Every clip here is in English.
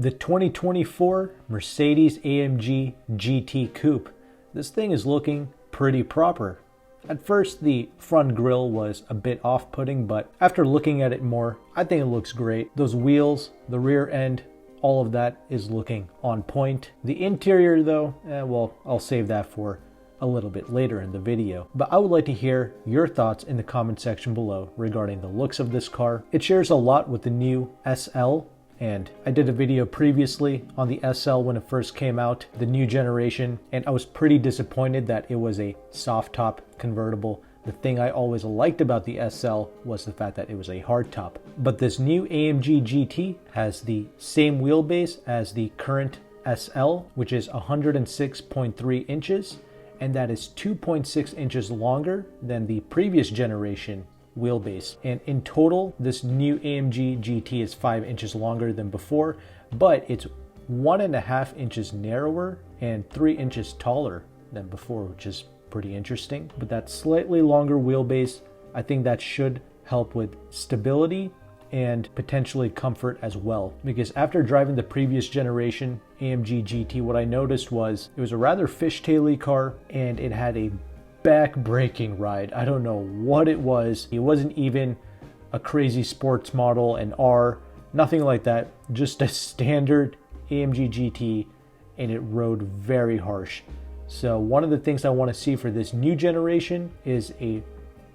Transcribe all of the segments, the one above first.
The 2024 Mercedes-AMG GT Coupe. This thing is looking pretty proper. At first, the front grille was a bit off-putting, but after looking at it more, I think it looks great. Those wheels, the rear end, all of that is looking on point. The interior though, well, I'll save that for a little bit later in the video. But I would like to hear your thoughts in the comment section below regarding the looks of this car. It shares a lot with the new SL, and I did a video previously on the SL when it first came out, the new generation, and I was pretty disappointed that it was a soft top convertible. The thing I always liked about the SL was the fact that it was a hardtop. But this new AMG GT has the same wheelbase as the current SL, which is 106.3 inches, and that is 2.6 inches longer than the previous generation wheelbase. And in total, this new AMG GT is 5 inches longer than before, but it's 1.5 inches narrower and 3 inches taller than before, which is pretty interesting. But that slightly longer wheelbase, I think that should help with stability and potentially comfort as well. Because after driving the previous generation AMG GT, what I noticed was it was a rather fishtaily car and it had a back-breaking ride. I don't know what it was. It wasn't even a crazy sports model, an R, nothing like that. Just a standard AMG GT, and it rode very harsh. So one of the things I want to see for this new generation is a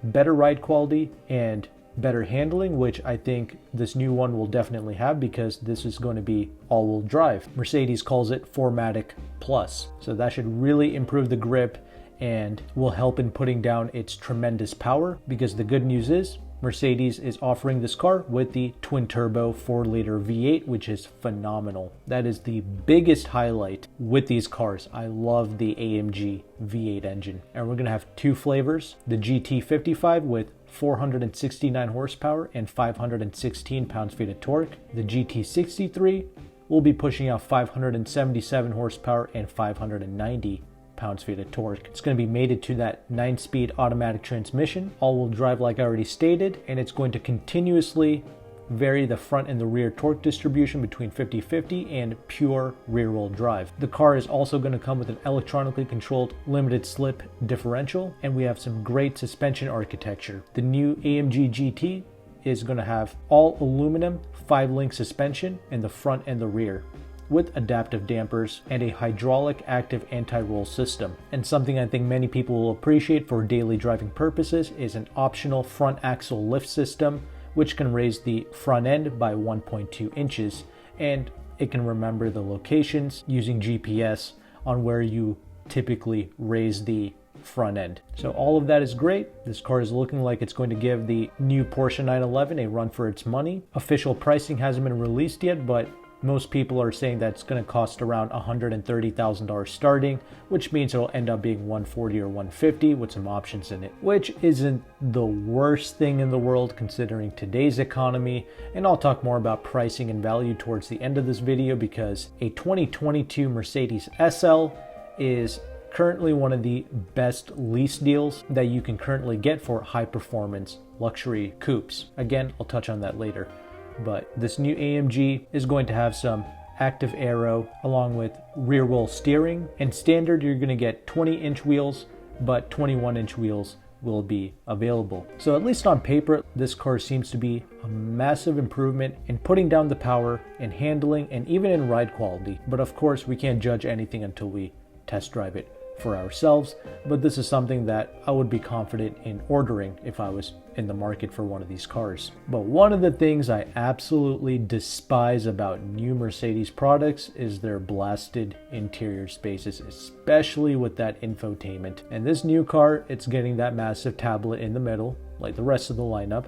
better ride quality and better handling, which I think this new one will definitely have because this is going to be all-wheel drive. Mercedes calls it 4MATIC Plus. So that should really improve the grip and will help in putting down its tremendous power, because the good news is Mercedes is offering this car with the twin-turbo 4-liter V8, which is phenomenal. That is the biggest highlight with these cars. I love the AMG V8 engine. And we're going to have two flavors, the GT55 with 469 horsepower and 516 pounds-feet of torque. The GT63 will be pushing out 577 horsepower and 590 pounds-feet of torque. It's going to be mated to that 9-speed automatic transmission, all-wheel drive like I already stated, and it's going to continuously vary the front and the rear torque distribution between 50-50 and pure rear-wheel drive. The car is also going to come with an electronically controlled limited slip differential, and we have some great suspension architecture. The new AMG GT is going to have all aluminum 5-link suspension in the front and the rear, with adaptive dampers and a hydraulic active anti-roll system. And something I think many people will appreciate for daily driving purposes is an optional front axle lift system, which can raise the front end by 1.2 inches, and it can remember the locations using GPS on where you typically raise the front end. So all of that is great. This car is looking like it's going to give the new Porsche 911 a run for its money. Official pricing hasn't been released yet, but most people are saying that it's going to cost around $130,000 starting, which means it'll end up being $140 or $150 with some options in it, which isn't the worst thing in the world considering today's economy. And I'll talk more about pricing and value towards the end of this video, because a 2022 Mercedes SL is currently one of the best lease deals that you can currently get for high performance luxury coupes. Again, I'll touch on that later. But this new AMG is going to have some active aero along with rear wheel steering, and standard you're going to get 20-inch wheels, but 21-inch wheels will be available. So at least on paper, this car seems to be a massive improvement in putting down the power and handling and even in ride quality. But of course, we can't judge anything until we test drive it for ourselves, but this is something that I would be confident in ordering if I was in the market for one of these cars. But one of the things I absolutely despise about new Mercedes products is their blasted interior spaces, especially with that infotainment. And this new car, it's getting that massive tablet in the middle, like the rest of the lineup,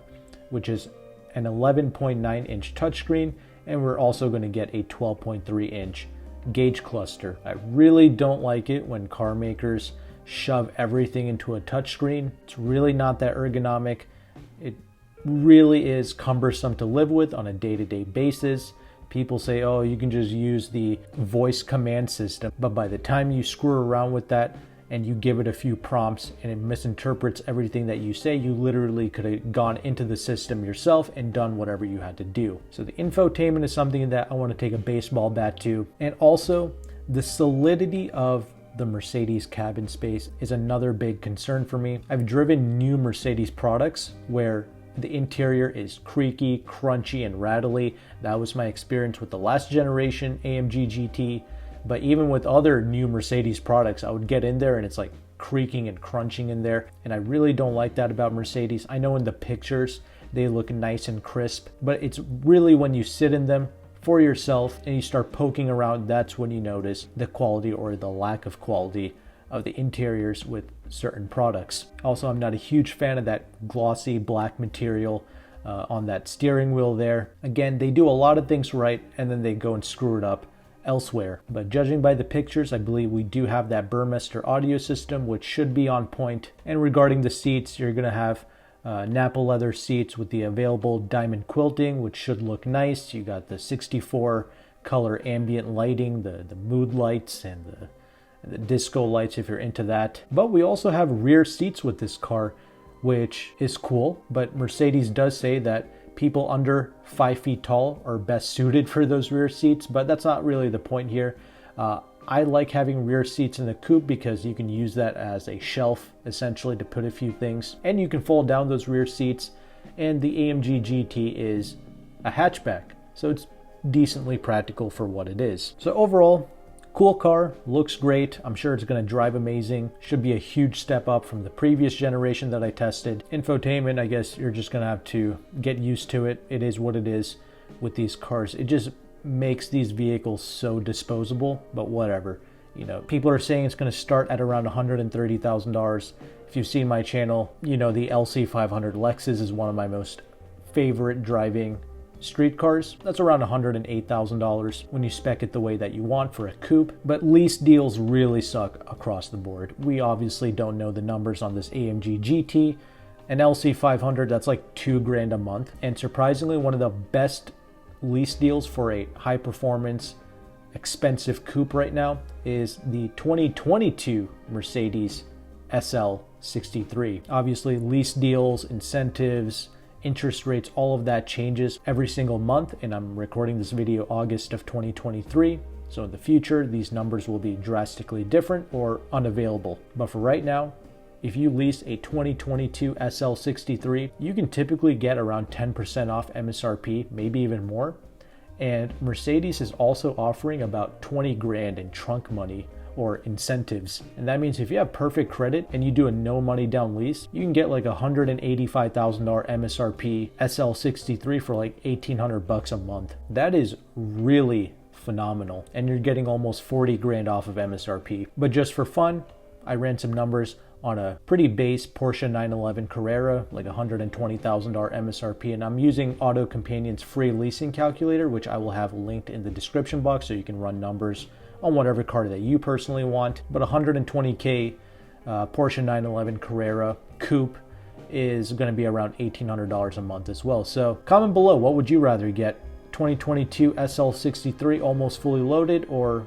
which is an 11.9-inch touchscreen, and we're also going to get a 12.3-inch gauge cluster. I really don't like it when car makers shove everything into a touchscreen. It's really not that ergonomic. It really is cumbersome to live with on a day-to-day basis. People say, oh, you can just use the voice command system, but by the time you screw around with that, and you give it a few prompts and it misinterprets everything that you say, you literally could have gone into the system yourself and done whatever you had to do. So the infotainment is something that I want to take a baseball bat to. And also the solidity of the Mercedes cabin space is another big concern for me. I've driven new Mercedes products where the interior is creaky, crunchy, and rattly. That was my experience with the last generation AMG GT. But even with other new Mercedes products, I would get in there and it's like creaking and crunching in there. And I really don't like that about Mercedes. I know in the pictures, they look nice and crisp, but it's really when you sit in them for yourself and you start poking around, that's when you notice the quality or the lack of quality of the interiors with certain products. Also, I'm not a huge fan of that glossy black material on that steering wheel there. Again, they do a lot of things right and then they go and screw it up elsewhere. But judging by the pictures, I believe we do have that Burmester audio system, which should be on point. And regarding the seats, you're going to have Napa leather seats with the available diamond quilting, which should look nice. You got the 64 color ambient lighting, the mood lights, and the disco lights if you're into that. But we also have rear seats with this car, which is cool. But Mercedes does say that people under 5 feet tall are best suited for those rear seats, but that's not really the point here. I like having rear seats in the coupe because you can use that as a shelf essentially to put a few things, and you can fold down those rear seats. And the AMG GT is a hatchback, so it's decently practical for what it is. So overall, cool car, looks great. I'm sure it's going to drive amazing. Should be a huge step up from the previous generation that I tested. Infotainment, I guess you're just going to have to get used to it. It is what it is with these cars. It just makes these vehicles so disposable, but whatever. You know, people are saying it's going to start at around $130,000. If you've seen my channel, you know the LC500 Lexus is one of my most favorite driving street cars. That's around $108,000 when you spec it the way that you want for a coupe. But lease deals really suck across the board. We obviously don't know the numbers on this AMG GT. An LC500, that's like $2,000 a month. And surprisingly, one of the best lease deals for a high performance expensive coupe right now is the 2022 Mercedes SL63. Obviously lease deals, incentives, interest rates, all of that changes every single month, and I'm recording this video August of 2023. So in the future, these numbers will be drastically different or unavailable. But for right now, if you lease a 2022 SL63, you can typically get around 10% off MSRP, maybe even more. And Mercedes is also offering about 20 grand in trunk money or incentives. And that means if you have perfect credit and you do a no money down lease, you can get like $185,000 MSRP SL63 for like $1,800 a month. That is really phenomenal. And you're getting almost 40 grand off of MSRP. But just for fun, I ran some numbers on a pretty base Porsche 911 Carrera, like $120,000 MSRP, and I'm using AutoCompanion's free leasing calculator, which I will have linked in the description box so you can run numbers on whatever car that you personally want. But 120K Porsche 911 Carrera Coupe is going to be around $1,800 a month as well. So comment below, what would you rather get? 2022 SL63 almost fully loaded, or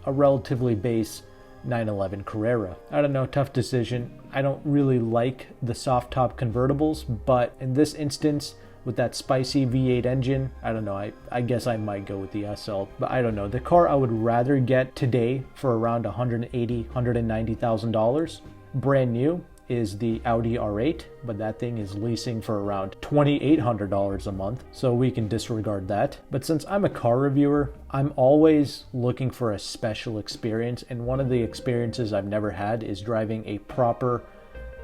a relatively base 911 Carrera? I don't know, tough decision. I don't really like the soft top convertibles, but in this instance, with that spicy V8 engine, I don't know, I guess I might go with the SL, but I don't know. The car I would rather get today for around $180,000, $190,000, brand new, is the Audi R8, but that thing is leasing for around $2,800 a month, so we can disregard that. But since I'm a car reviewer, I'm always looking for a special experience, and one of the experiences I've never had is driving a proper,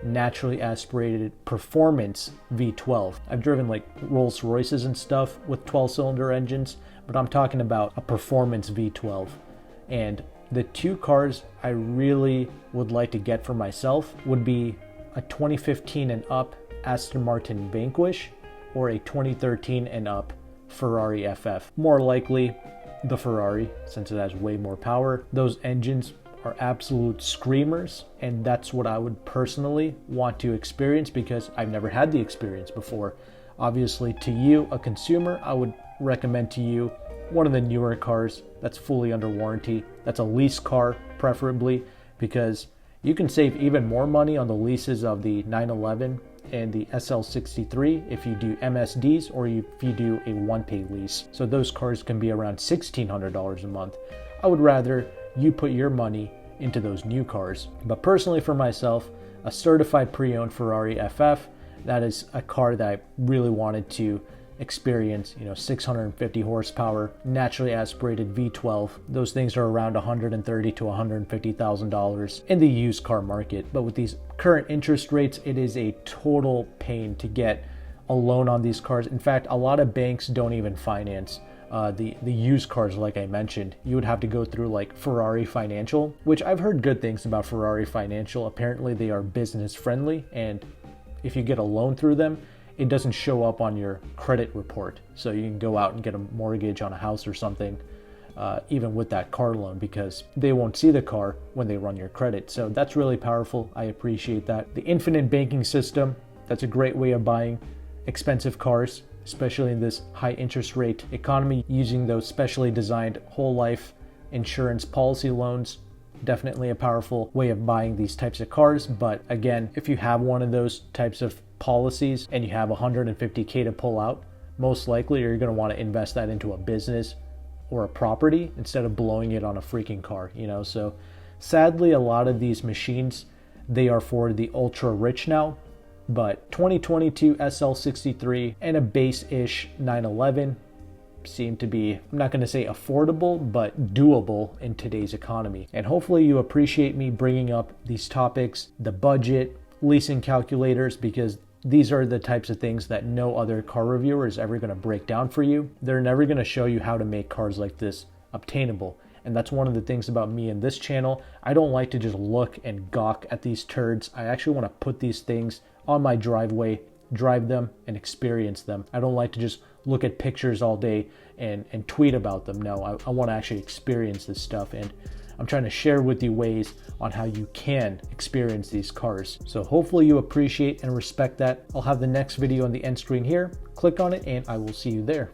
naturally aspirated performance V12. I've driven like Rolls Royces and stuff with 12-cylinder engines, but I'm talking about a performance V12. And the two cars I really would like to get for myself would be a 2015 and up Aston Martin Vanquish or a 2013 and up Ferrari FF. More likely the Ferrari, since it has way more power. Those engines are absolute screamers, and that's what I would personally want to experience because I've never had the experience before. Obviously, to you, a consumer, I would recommend to you one of the newer cars that's fully under warranty. That's a lease car, preferably, because You can save even more money on the leases of the 911 and the SL63 if you do MSDs or if you do a one-pay lease. So those cars can be around $1,600 a month. I would rather you put your money into those new cars. But personally for myself, a certified pre-owned Ferrari FF, that is a car that I really wanted to experience. 650 horsepower, naturally aspirated V12. Those things are around $130,000 to $150,000 in the used car market. But with these current interest rates, it is a total pain to get a loan on these cars. In fact, a lot of banks don't even finance the used cars. Like I mentioned, you would have to go through like Ferrari Financial, which I've heard good things about Ferrari Financial. Apparently they are business friendly, and if you get a loan through them, it doesn't show up on your credit report. So you can go out and get a mortgage on a house or something, even with that car loan, because they won't see the car when they run your credit. So that's really powerful. I appreciate that. The infinite banking system, that's a great way of buying expensive cars, especially in this high interest rate economy, using those specially designed whole life insurance policy loans. Definitely a powerful way of buying these types of cars. But again, if you have one of those types of policies and you have $150K to pull out, most likely you're going to want to invest that into a business or a property instead of blowing it on a freaking car. So sadly, a lot of these machines, they are for the ultra rich now. But 2022 SL63 and a base-ish 911 seem to be, I'm not going to say affordable, but doable in today's economy. And hopefully you appreciate me bringing up these topics, the budget, leasing calculators, because these are the types of things that no other car reviewer is ever going to break down for you. They're never going to show you how to make cars like this obtainable. And that's one of the things about me and this channel. I don't like to just look and gawk at these turds. I actually want to put these things on my driveway, drive them, and experience them. I don't like to just look at pictures all day and tweet about them. No, I want to actually experience this stuff. And I'm trying to share with you ways on how you can experience these cars. So hopefully you appreciate and respect that. I'll have the next video on the end screen here. Click on it and I will see you there.